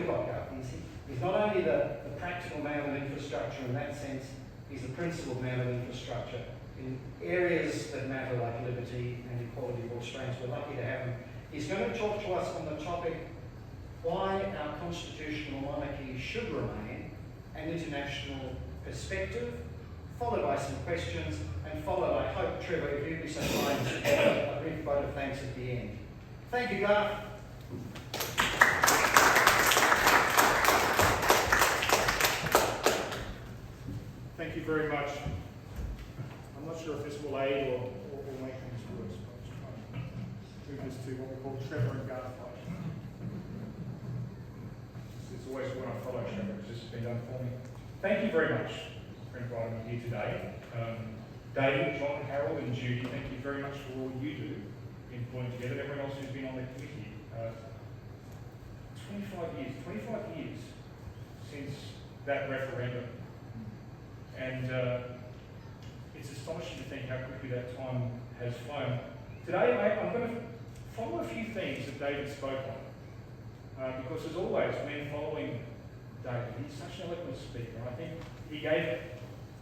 got Garth. He's not only the practical man of infrastructure in that sense, he's the principled man of infrastructure. In areas that matter like liberty and equality of all strains, we're lucky to have him. He's going to talk to us on the topic why our constitutional monarchy should remain, an international perspective, followed by some questions, and followed, I hope, Trevor, if you'd be so kind, a brief vote of thanks at the end. Thank you, Garth. Thank you very much. I'm not sure if this will aid or make things worse, but I'll try and move this to what we call Trevor and Garth vote. It's always when I follow Trevor, it's just been done for me. Thank you very much for inviting me here today. David, John, Harold and Judy, thank you very much for all you do in pulling together. Everyone else who's been on the committee. 25 years since that referendum. And it's astonishing to think how quickly that time has flown. Today, I'm going to follow a few themes that David spoke on. Because as always, when following David, he's such an eloquent speaker. I think he gave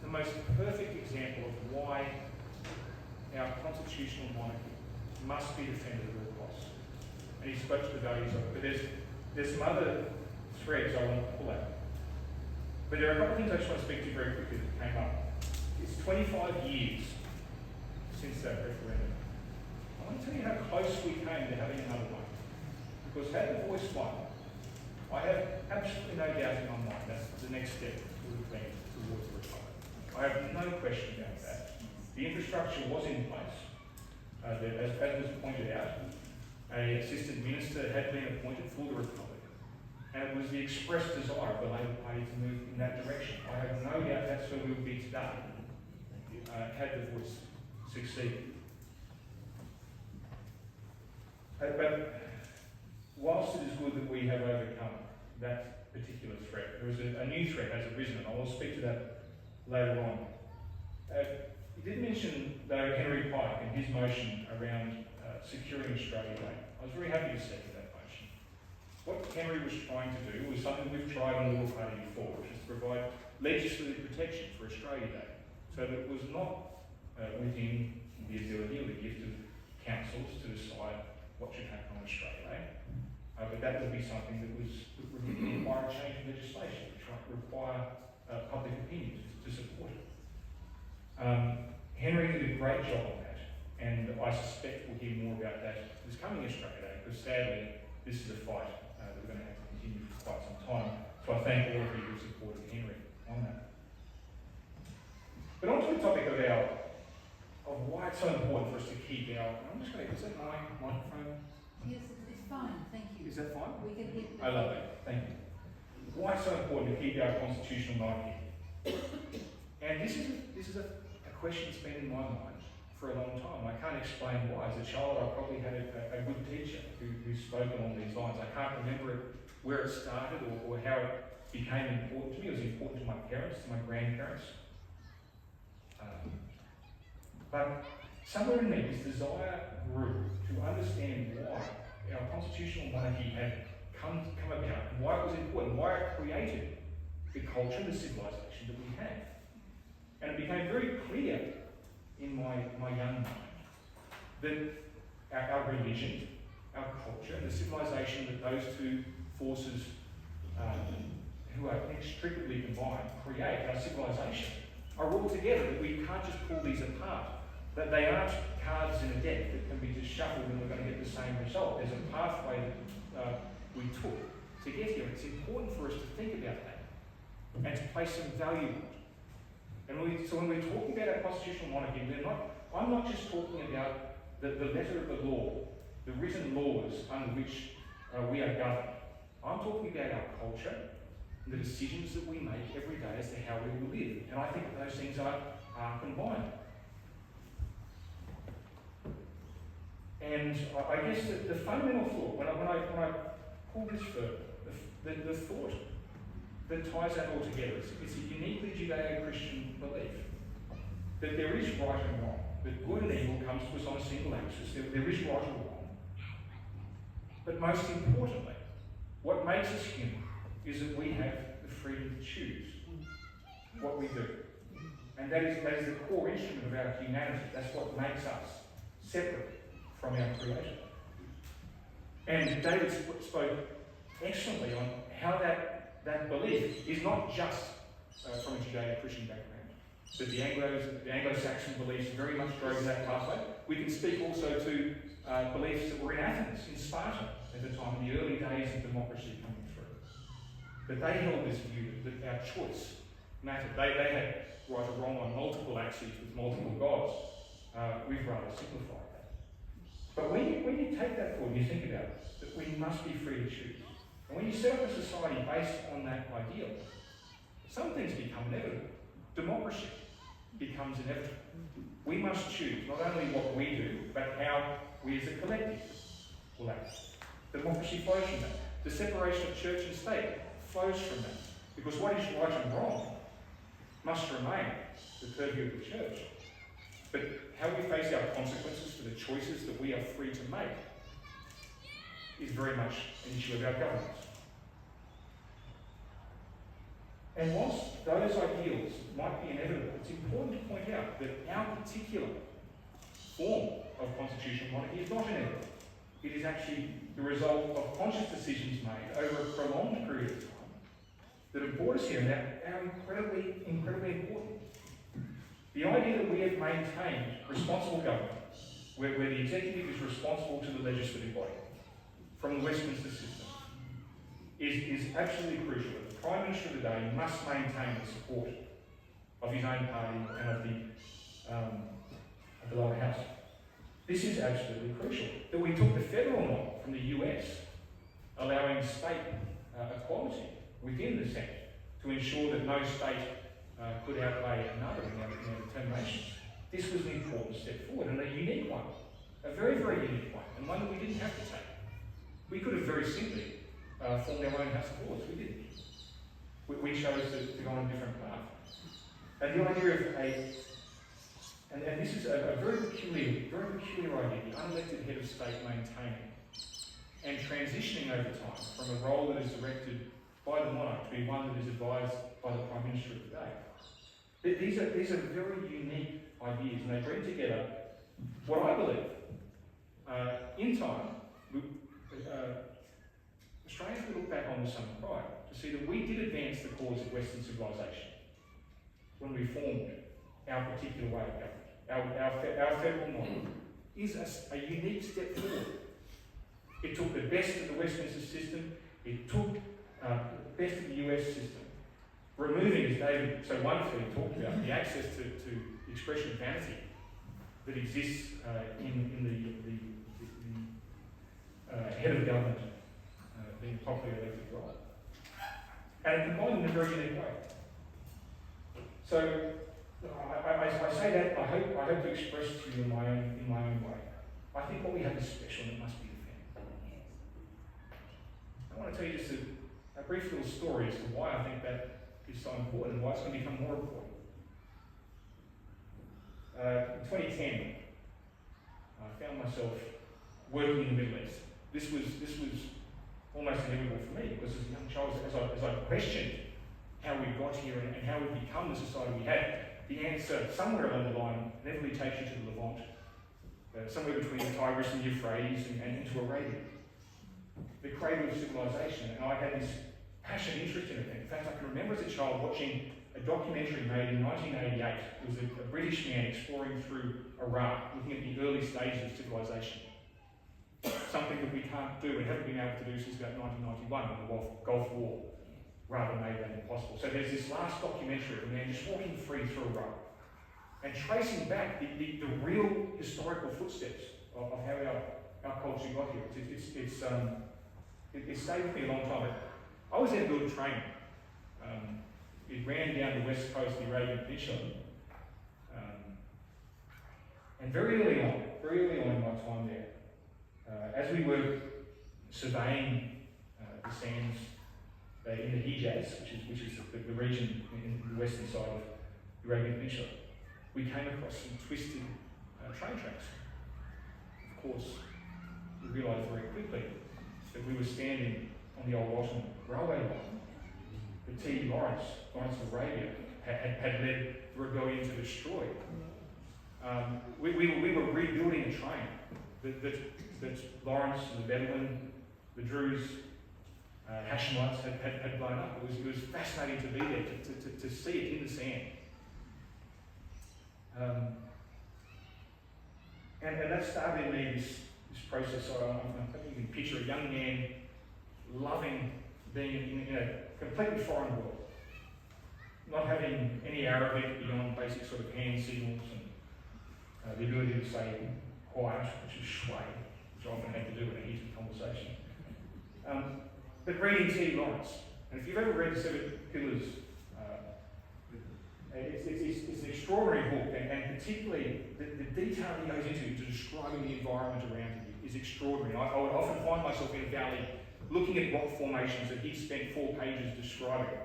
the most perfect example of why our constitutional monarchy must be defended at all costs. And he spoke to the values of it. But there's some other threads I want to pull out. But there are a couple of things I just want to speak to very quickly that came up. It's 25 years since that referendum. I want to tell you how close we came to having another one. Because had the voice won, I have absolutely no doubt in my mind that's the next step would have been towards the republic. I have no question about that. The infrastructure was in place. As was pointed out, an assistant minister had been appointed for the republic. And it was the express desire of the Labor Party to move in that direction. I have no doubt that's where we would be today, had the voice succeeded. But whilst it is good that we have overcome that particular threat, there is a new threat has arisen, and I will speak to that later on. He did mention, though, Henry Pike and his motion around securing Australia Day. I was very happy to see that motion. What Henry was trying to do was something we've tried on the Liberal Party before, which is to provide legislative protection for Australia Day, so that it was not within the ability or the gift of councils to decide what should happen on Australia Day, but that would be something that would require a change in legislation, which might require public opinion to support it. Henry did a great job on that, and I suspect we'll hear more about that this coming Australia Day, because sadly this is a fight that we're going to have to continue for quite some time. So I thank all of you who supported Henry on that. But on to the topic of why it's so important for us to keep our. I'm just going to. Is that my microphone? Yes, it's fine. Thank you. Is that fine? We can hear. I love it. Thank you. Why it's so important to keep our constitutional monarchy? And this is a question that's been in my mind for a long time. I can't explain why. As a child, I probably had a good teacher who spoke along these lines. I can't remember where it started or how it became important to me. It was important to my parents, to my grandparents. But somewhere in me, this desire grew to understand why our constitutional monarchy had come about, and why it was important, why it created the culture and the civilization that we have. And it became very clear in my young mind that our religion, our culture, and the civilization that those two forces who are inextricably combined create, our civilization, are all together, that we can't just pull these apart. That they aren't cards in a deck that can be just shuffled and we're going to get the same result. There's a pathway that we took to get here. It's important for us to think about that and to place some value on it. And so when we're talking about our constitutional monarchy, I'm not just talking about the letter of the law, the written laws under which we are governed. I'm talking about our culture and the decisions that we make every day as to how we will live. And I think that those things are combined. And I guess the fundamental thought, when I pull this further, the thought that ties that all together is a uniquely Judeo-Christian belief that there is right and wrong, that good and evil comes to us on a single axis, there is right or wrong. But most importantly, what makes us human, is that we have the freedom to choose what we do. And that is the core instrument of our humanity. That's what makes us separate from our Creator. And David spoke excellently on how that belief is not just from a Judeo-Christian background, but the Anglo-Saxon beliefs very much drove that pathway. We can speak also to beliefs that were in Athens, in Sparta, at the time, in the early days of democracy coming through. But they held this view that our choice mattered. They had right or wrong on multiple axes with multiple gods. We've rather simplified that. But when you take that forward and you think about it, that we must be free to choose. And when you set up a society based on that ideal, some things become inevitable. Democracy becomes inevitable. We must choose not only what we do, but how we as a collective will act. Democracy flows from that. The separation of church and state flows from that. Because what is right and wrong must remain the purview of the church. But how we face our consequences for the choices that we are free to make is very much an issue of our governance. And whilst those ideals might be inevitable, it's important to point out that our particular form of constitutional monarchy is not inevitable. It is actually the result of conscious decisions made over a prolonged period of time that have brought us here, and are incredibly, incredibly important. The idea that we have maintained responsible government, where the executive is responsible to the legislative body from the Westminster system, is absolutely crucial. The Prime Minister of the day must maintain the support of his own party and of the lower house. This is absolutely crucial. That we took the federal model from the US, allowing state equality within the Senate to ensure that no state could outweigh another in our determinations. This was an important step forward, and a unique one, a very, very unique one, and one that we didn't have to take. We could have very simply formed our own House of Lords. We didn't. We chose to go on a different path. And the idea of and this is a very peculiar idea, the unelected head of state maintaining and transitioning over time from a role that is directed by the monarch to be one that is advised by the Prime Minister of the day. These are very unique ideas, and they bring together what I believe, in time, Australians will look back on with some pride to see that we did advance the cause of Western civilization when we formed our particular way of government. Our federal model is a unique step forward. It took the best of the Westminster system, it took the best of the US system, removing, as David so wonderfully talked about, the access to expression of vanity that exists in the head of government being a popularly elected role. And it combined in a very unique way. So I say that, I hope to express to you in my own way. I think what we have is special and it must be defended. I want to tell you just a brief little story as to why I think that is so important and why it's going to become more important. In 2010, I found myself working in the Middle East. This was almost inevitable for me because as a young child, as I questioned how we got here and how we've become the society we had, the answer somewhere along the line inevitably takes you to the Levant, somewhere between the Tigris and the Euphrates and into Arabia. The cradle of civilization, and I had this passionate interest in it. In fact, I can remember as a child watching a documentary made in 1988. It was a British man exploring through Iraq, looking at the early stages of civilization. Something that we can't do and haven't been able to do since about 1991 when the Gulf War rather made that impossible. So there's this last documentary of a man just walking free through Iraq and tracing back the real historical footsteps of how our culture got here. It stayed with me a long time. I was there to build a train. It ran down the west coast of the Arabian Peninsula. And very early on in my time there, as we were surveying the sands in the Hijaz, which is the region in the western side of the Arabian Peninsula, we came across some twisted train tracks. Of course, we realised very quickly that we were standing on the old Ottoman railway line, that T. Lawrence of Arabia, had led the rebellion to destroy. We were rebuilding a train that Lawrence and the Bedouin, the Druze, Hashemites had blown up. It was fascinating to be there, to see it in the sand. And that started in me this process. I think you can picture a young man loving being in a completely foreign world, not having any Arabic beyond basic sort of hand signals and the ability to say quiet, which is shway, which I often have to do when I hear some conversation. But reading T. Lawrence, and if you've ever read The Seven Pillars, it's an extraordinary book, and particularly the detail he goes into describing the environment around him is extraordinary. I would often find myself in a valley looking at rock formations that he spent 4 pages describing.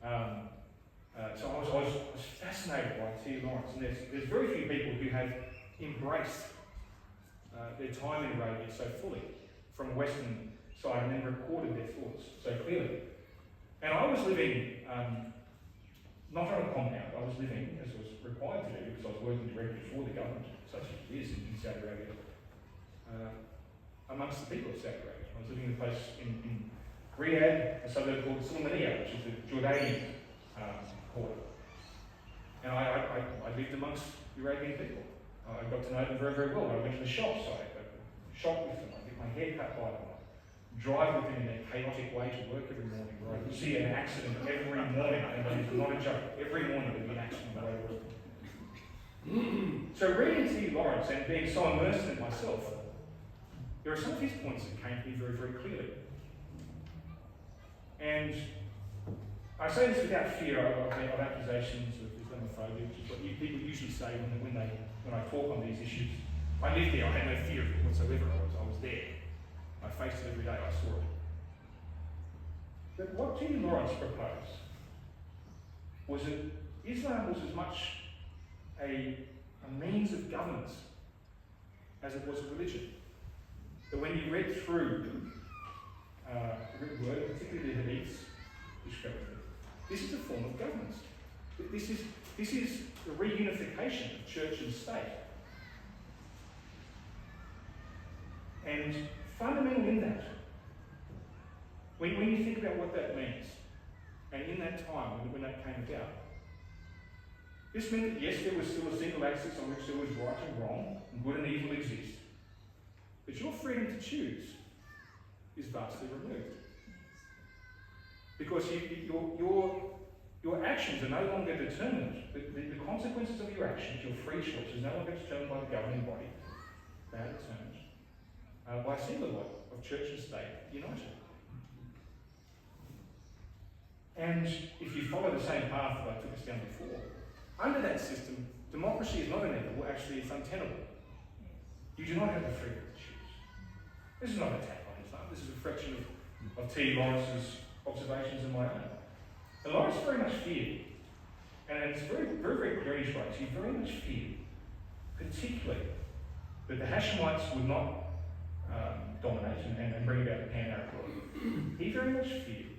So I was fascinated by T. Lawrence, and there's very few people who have embraced their time in Arabia so fully from a Western side and then recorded their thoughts so clearly. And I was living not on a compound. I was living, as I was required to do, because I was working directly for the government, such as it is in Saudi Arabia, amongst the people of Saudi Arabia. I was living in a place in Riyadh, a suburb called Sulmaniya, which is the Jordanian quarter. And I lived amongst the Arabian people. I got to know them very, very well. I went to the shops, I shop with them, I get my hair cut by them, I drive with them in a chaotic way to work every morning, where I could see an accident every morning, and that is not a joke. Every morning there'd be an accident on the way to work. So reading T. Lawrence and being so immersed in it myself, there are some of his points that came to me very, very clearly. And I say this without fear of accusations of Islamophobia, which is what people usually say when I talk on these issues. I lived there, I had no fear of it whatsoever. I was there. I faced it every day, I saw it. But what T. Lawrence proposed was that Islam was as much a means of governance as it was a religion. That when you read through the written word, particularly the hadiths, which go with it, this is a form of governance. This is the reunification of church and state. And fundamental in that, when you think about what that means, and in that time when that came about, this meant that yes, there was still a single axis on which there was right and wrong, and good and evil exist, but your freedom to choose is vastly removed. Because your actions are no longer determined, the consequences of your actions, your free choice, is no longer determined by the governing body. They are determined by a single law of church and state united. And if you follow the same path that I took us down before, under that system, democracy is not inevitable, actually it's untenable. You do not have the freedom to choose. This is not an attack on Islam, this is a reflection of T. Lawrence's observations and my own. And Lawrence very much feared, and it's very, very, very clear in his writings, he very much feared, particularly, that the Hashemites would not dominate and bring about the Pan-Arab world. He very much feared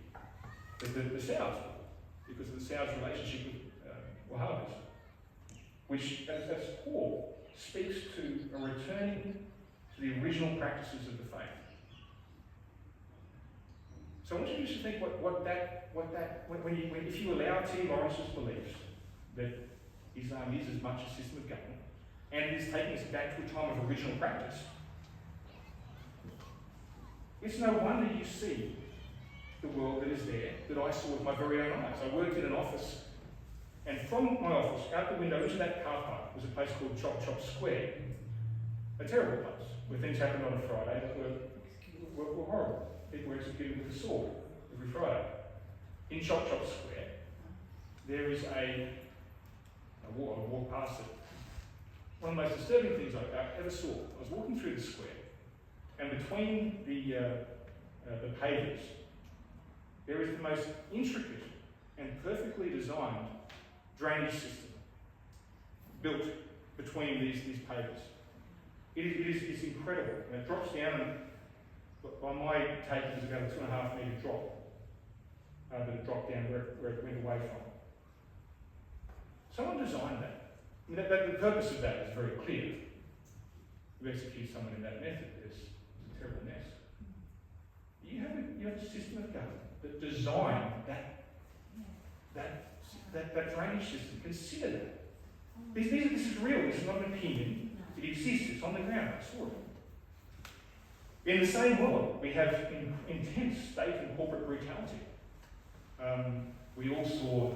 that the Saudis would, because of the Saudis' relationship with Wahhabis, which, as Paul speaks to a returning to the original practices of the faith. So I want you to think if you allow T. Lawrence's beliefs that Islam is as much a system of government, and it is taking us back to a time of original practice, it's no wonder you see the world that is there that I saw with my very own eyes. I worked in an office, and from my office, out the window into that car park was a place called Chop Chop Square. A terrible place, where things happened on a Friday that were horrible. People were executed with a sword every Friday. In Chop Chop Square, there is I walked past it. One of the most disturbing things I ever saw. I was walking through the square, and between the pavers, there is the most intricate and perfectly designed drainage system built between these pavers. It's incredible, and it drops down, and by my take, it is about a 2.5 metre drop. that it dropped down where it went away from. Someone designed that. I mean, the purpose of that is very clear. You execute someone in that method, it's a terrible mess. You have a system of government that designed that drainage system. Consider that. This is real. This is not an opinion. It exists. It's on the ground. I saw it. In the same world, we have intense state and corporate brutality. We all saw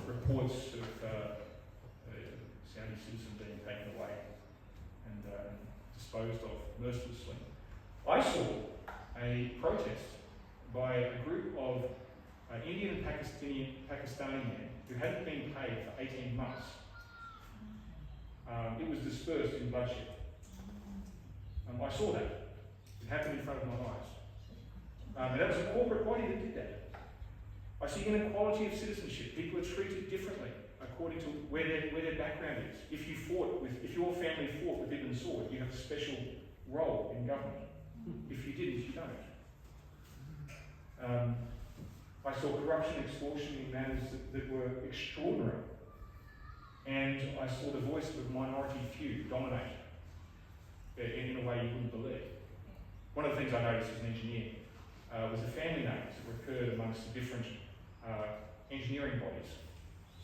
reports of Saudi citizens being taken away and disposed of mercilessly. I saw a protest by a group of Indian and Pakistani men who hadn't been paid for 18 months. It was dispersed in bloodshed. I saw that. It happened in front of my eyes. And that was a corporate body that did that. I see inequality of citizenship. People are treated differently according to where their background is. If your family fought with Ibn Sword, you have a special role in government. If you didn't, you don't. I saw corruption and extortion in manners that were extraordinary. And I saw the voice of a minority few dominate in a way you wouldn't believe. One of the things I noticed as an engineer was the family names that recurred amongst the different engineering bodies.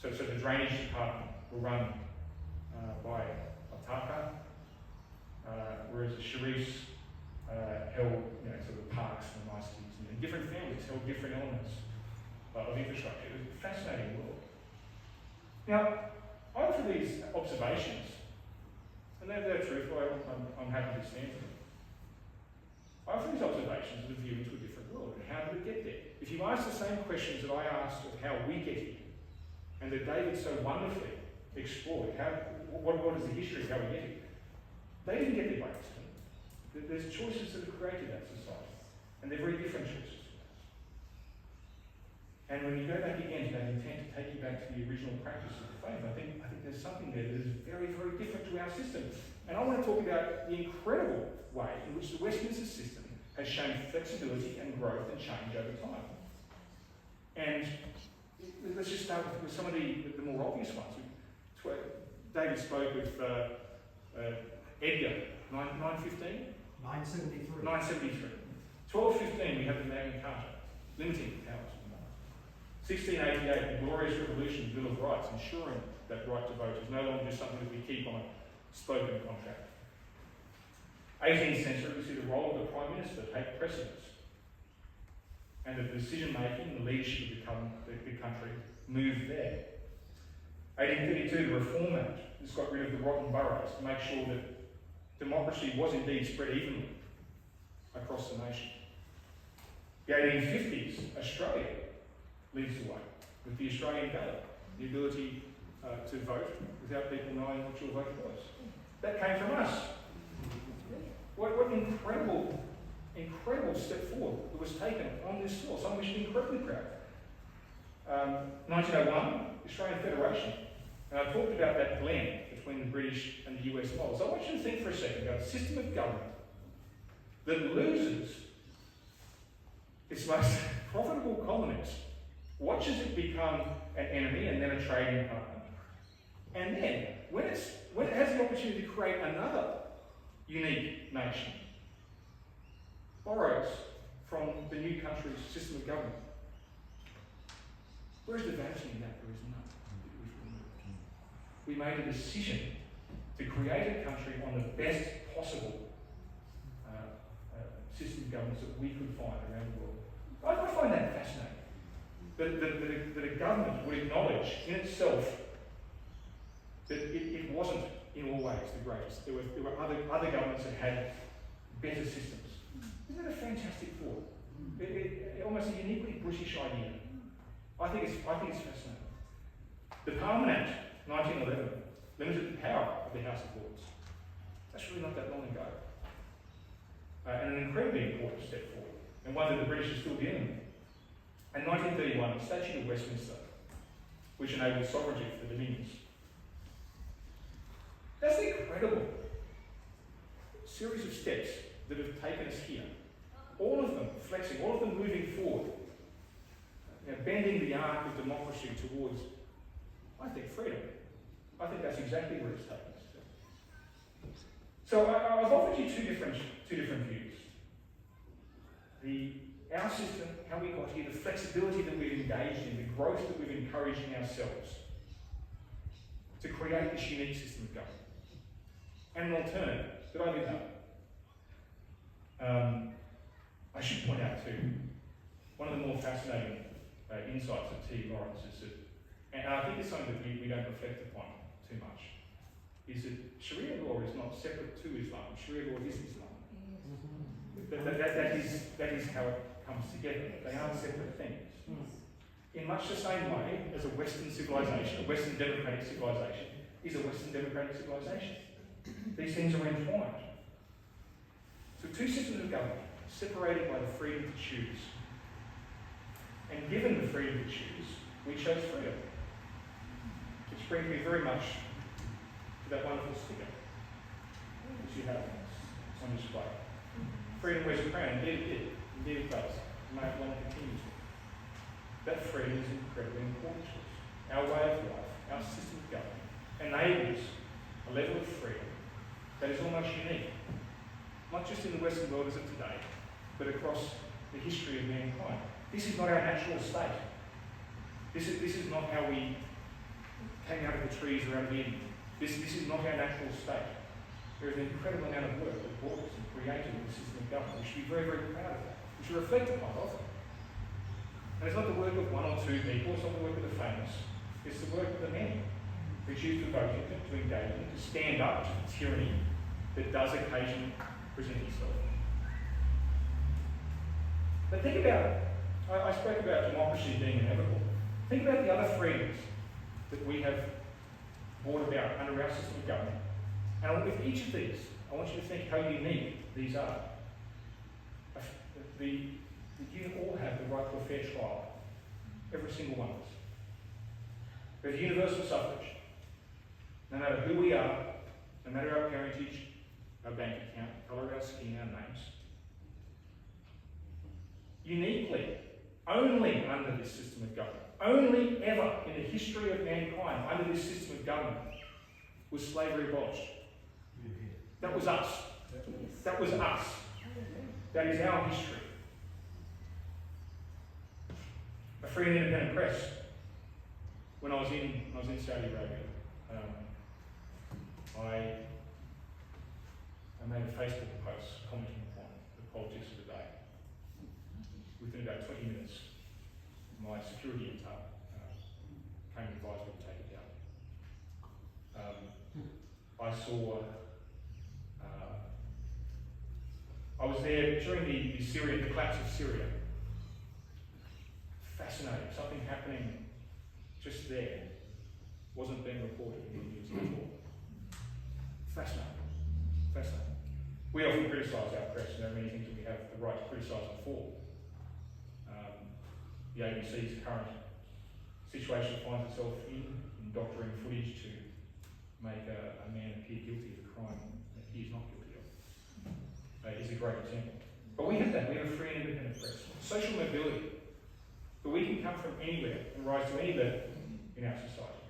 So the drainage department will run by Ataka, whereas the Sharifs held sort of parks and niceties, and different families held different elements of infrastructure. It was a fascinating world. Now, I offer these observations, and they're truthful. I'm happy to stand for them. I offer these observations with a view into a different world, and how did it get there? If you ask the same questions that I asked of how we get here, and that David so wonderfully explored, what is the history of how we get here? They didn't get there by accident. There's choices that have created that society, and they're very different choices. And when you go back again to that intent to take you back to the original practice of the faith, I think there's something there that is very, very different to our system. And I want to talk about the incredible way in which the Westminster system has shown flexibility and growth and change over time. And let's just start with some of the more obvious ones. David spoke of Edgar, 915? 973. 973. 1215, we have the Magna Carta, limiting the powers of the monarch. 1688, the Glorious Revolution, Bill of Rights, ensuring that right to vote is no longer just something that we keep on a spoken contract. 18th century, we see the role of the Prime Minister take precedence, and the decision-making, the leadership of the country moved there. 1832, the Reform Act. This got rid of the rotten boroughs to make sure that democracy was indeed spread evenly across the nation. The 1850s, Australia leads the way with the Australian ballot, the ability to vote without people knowing what your vote was. That came from us. What an incredible step forward that was taken on this soil, something we should be incredibly proud of. 1901, Australian Federation. And I talked about that blend between the British and the US model. So I want you to think for a second about a system of government that loses its most profitable colonies, watches it become an enemy and then a trading partner. And then, when it has the opportunity to create another unique nation, borrows from the new country's system of government. Where's the vanity in that? There is none. We made a decision to create a country on the best possible system of governance that we could find around the world. I find that fascinating. That a government would acknowledge in itself that it wasn't in all ways the greatest. There were other governments that had better systems. Isn't that a fantastic thought? Almost a uniquely British idea. I think it's fascinating. The Parliament Act, 1911, limited the power of the House of Lords. That's really not that long ago. And an incredibly important step forward, and one that the British are still dealing with. And 1931, the Statute of Westminster, which enabled sovereignty for the Dominions. That's an incredible series of steps that have taken us here. all of them flexing, all of them moving forward, bending the arc of democracy towards, I think, freedom. I think that's exactly where it's taken us to. So I've offered you two different views. Our system, how we got here, the flexibility that we've engaged in, the growth that we've encouraged in ourselves to create this unique system of government. And an alternative that I didn't know. I should point out too, one of the more fascinating insights of T. Lawrence is that, and I think it's something that we don't reflect upon too much, is that Sharia law is not separate to Islam. Sharia law is Islam. That is how it comes together. They aren't separate things. In much the same way as a Western civilization, a Western democratic civilization, is a Western democratic civilization. These things are entwined. So two systems of government, separated by the freedom to choose. And given the freedom to choose, we chose freedom. Which brings me very much to that wonderful sticker, which you have on display. Freedom wears a crown. Indeed it did. Indeed it does. May it long continue to. That freedom is incredibly important to us. Our way of life, our system of government, enables a level of freedom that is almost unique. Not just in the Western world as of today, but across the history of mankind. This is not our natural state. This is not how we came out of the trees or out of Eden. This is not our natural state. There is an incredible amount of work that brought us and created the system of government. We should be very, very proud of that. We should reflect upon it often. And it's not the work of one or two people, it's not the work of the famous. It's the work of the many who choose to vote into, to engage in, to stand up to the tyranny that does occasionally present itself. But think about it. I spoke about democracy being inevitable. Think about the other freedoms that we have brought about under our system of government. And with each of these, I want you to think how unique these are. You all have the right to a fair trial. Every single one of us. We have universal suffrage. No matter who we are, no matter our parentage, our bank account, colour of our skin, our names. Uniquely, only under this system of government, only ever in the history of mankind, under this system of government, was slavery abolished. That was us. That was us. That is our history. A free and independent press. When I was in Saudi Arabia, I made a Facebook post commenting upon the politics of the day. Within about 20 minutes, my security intel came and advised me to take it down. I saw. I was there during the collapse of Syria. Fascinating. Something happening just there wasn't being reported in the news at all. Fascinating. Fascinating. We often criticise our press, and there are many things that we have the right to criticise them for. The ABC's current situation finds itself in doctoring footage to make a man appear guilty of a crime that he is not guilty of. Is a great example. But we have that. We have a free and independent press. Social mobility. But we can come from anywhere and rise to any level in our society.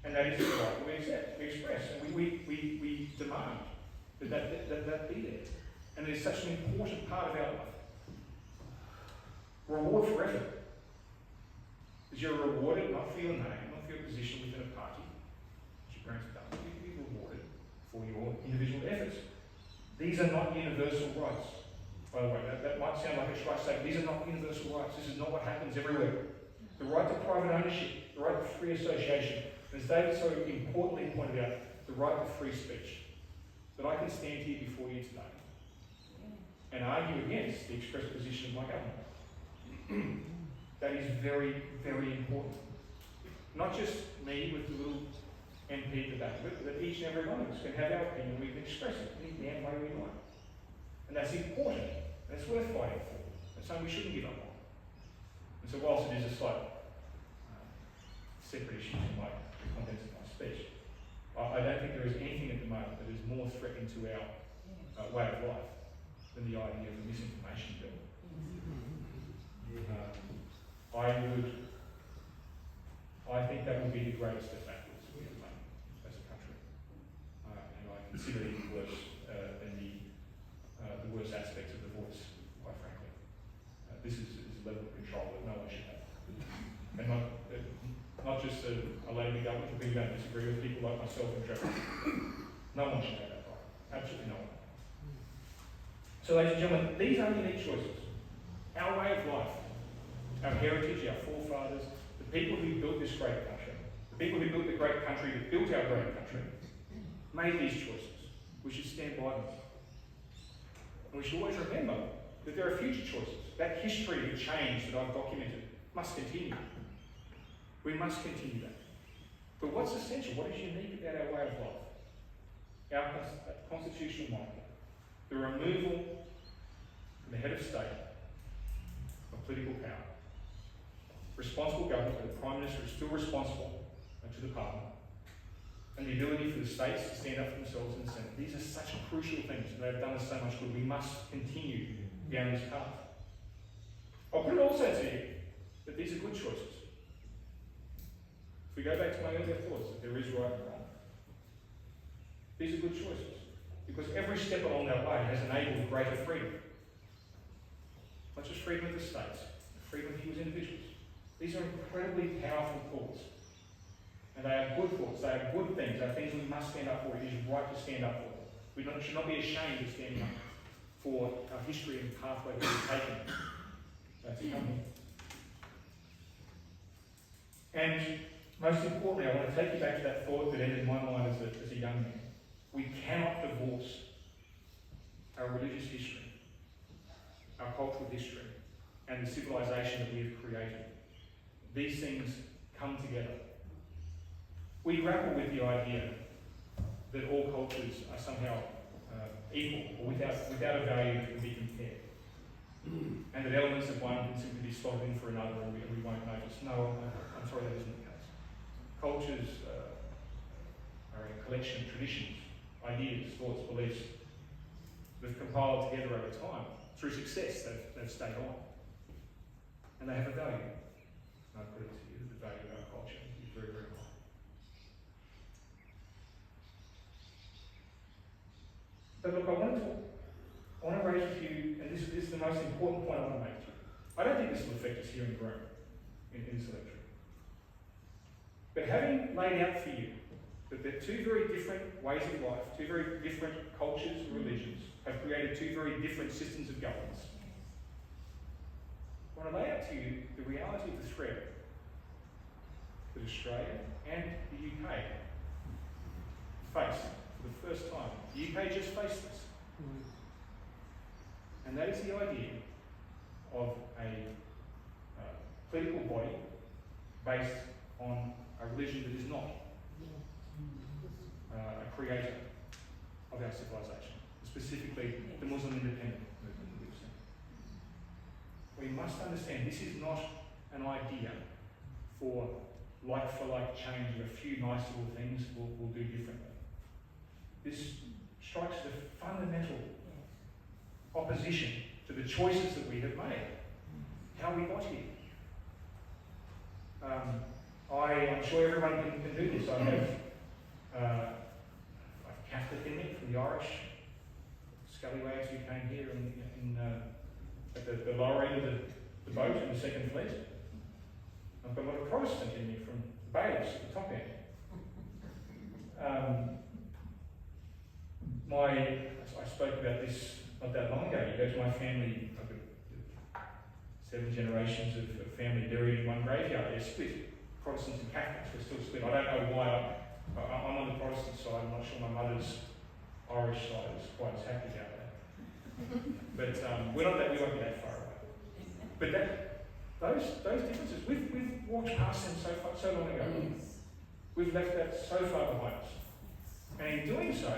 And that is the right that we accept, we express, and we demand that be there. And it is such an important part of our life. Reward for effort. Because you're rewarded not for your name, not for your position within a party, which your parents have done. You're rewarded for your individual efforts. These are not universal rights. By the way, that might sound like a trite statement. These are not universal rights. This is not what happens everywhere. The right to private ownership, the right to free association, and as David so importantly pointed out, the right to free speech. That I can stand here before you today and argue against the express position of my government. That is very, very important. Not just me with the little MP at the back of it, but that each and every one of us can have our opinion, we can express it any damn way we like. And that's important, and it's worth fighting for. It's something we shouldn't give up on. And so whilst it is a slight separate issue from the contents of my speech, I don't think there is anything at the moment that is more threatening to our way of life than the idea of a misinformation bill. I think that would be the greatest step backwards we have made as a country. And I consider it even worse than the worst aspects of the voice, quite frankly. This is a level of control that no one should have. And not just a Labor government, people don't disagree with, people like myself and Trevor. No one should have that right. Absolutely no one. So, ladies and gentlemen, these are unique choices. Our way of life, our heritage, our forefathers, the people who built this great country, the people who built the great country that built our great country, made these choices. We should stand by them. And we should always remember that there are future choices. That history of change that I've documented must continue. We must continue that. But what's essential, what is unique about our way of life? Our constitutional monarchy. The removal from the head of state of political power. Responsible government, where the Prime Minister is still responsible to the Parliament. And the ability for the states to stand up for themselves in the Senate. These are such crucial things, and they've done us so much good. We must continue down this path. I'll put it also to you that these are good choices. If we go back to my earlier thoughts, that there is right and wrong. These are good choices. Because every step along that way has enabled greater freedom. Not just freedom of the states, freedom of you as individuals. These are incredibly powerful thoughts. And they are good thoughts, they are good things, they are things we must stand up for. It is right to stand up for them. We should not be ashamed of standing up for our history and pathway that we've taken to come here. And most importantly, I want to take you back to that thought that entered my mind as a young man. We cannot divorce our religious history, our cultural history, and the civilization that we have created. These things come together. We grapple with the idea that all cultures are somehow equal or without a value that can be compared. And that elements of one can simply be slotted in for another and we won't notice. No, I'm sorry, that isn't the case. Cultures are a collection of traditions, ideas, thoughts, beliefs that have compiled together over time. Through success, they've stayed on. And they have a value. And I put it to you, the value of our culture is very, very high. But look, I want to raise with you, and this is the most important point I want to make to you. I don't think this will affect us here in Groom, in this lecture. But having laid out for you that there are two very different ways of life, two very different cultures and religions, have created two very different systems of governance. I want to lay out to you the reality of the threat that Australia and the UK face for the first time. The UK just faced this. And that is the idea of a political body based on a religion that is not a creator of our civilization, specifically the Muslim independent movement that we've seen. We must understand this is not an idea for like change of a few nice little things we'll do differently. This strikes the fundamental opposition to the choices that we have made, how we got here. I'm sure everyone can do this. I have Catholic in me from the Irish scallywags who came here at the lower end of the boat in the Second Fleet. I've got a lot of Protestant in me from the bailiffs at the top end. I spoke about this not that long ago. You go to my family, I've got 7 generations of family buried in one graveyard. They're split. Protestants and Catholics, we're still split. I don't know why. I'm on the Protestant side. I'm not sure my mother's Irish side is quite as happy about that. But we won't be that far away. But those differences, we've walked past them so long ago. We've left that so far behind us. And in doing so,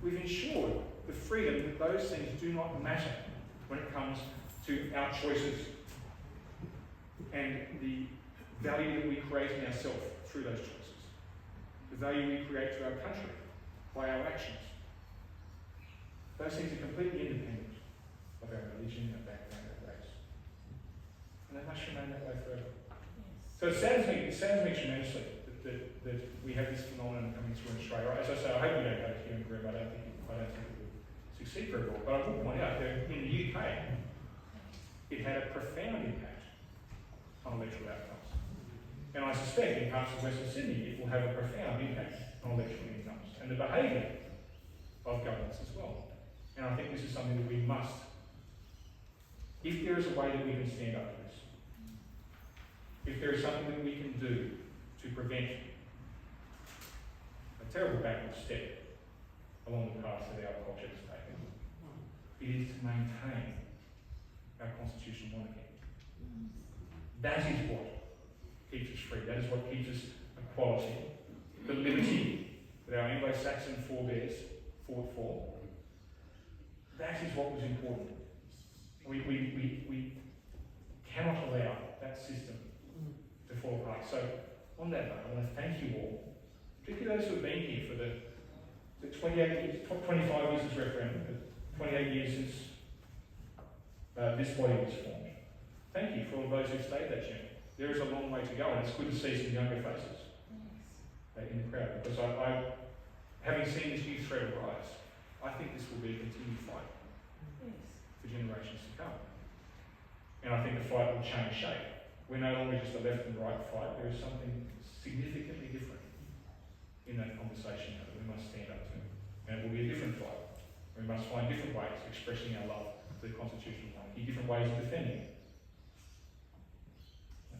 we've ensured the freedom that those things do not matter when it comes to our choices and the value that we create in ourselves through those choices. The value we create to our country by our actions. Those things are completely independent. our religion, our background, our race. And they must remain that way forever. Yes. So it saddens me tremendously that we have this phenomenon coming through in Australia. As I say, I hope we don't have it here in Groom. I don't think it would succeed very well. But I will point out that in the UK, it had a profound impact on electoral outcomes. And I suspect in parts of Western Sydney, it will have a profound impact on electoral outcomes and the behaviour of governments as well. And I think this is something that we must, if there is a way that we can stand up to this, if there is something that we can do to prevent a terrible backward step along the path that our culture has taken, it is to maintain our constitutional monarchy. That is what keeps us free. That is what keeps us equality. The liberty that our Anglo-Saxon forebears fought for. That is what was important. We cannot allow that system to fall apart. So, on that note, I want to thank you all, particularly those who have been here for the 28 years, 25 years since referendum, the 28 years since this body was formed. Thank you for all those who stayed that journey. There is a long way to go, and it's good to see some younger faces in the crowd, because I having seen this youth threat arise, I think this will be a continued fight for generations to come. And I think the fight will change shape. We're no longer just a left and right fight. There is something significantly different in that conversation that we must stand up to. And it will be a different fight. We must find different ways of expressing our love for the Constitutional Monarchy, different ways of defending it.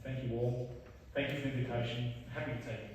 Thank you all. Thank you for the invitation. I'm happy to take it.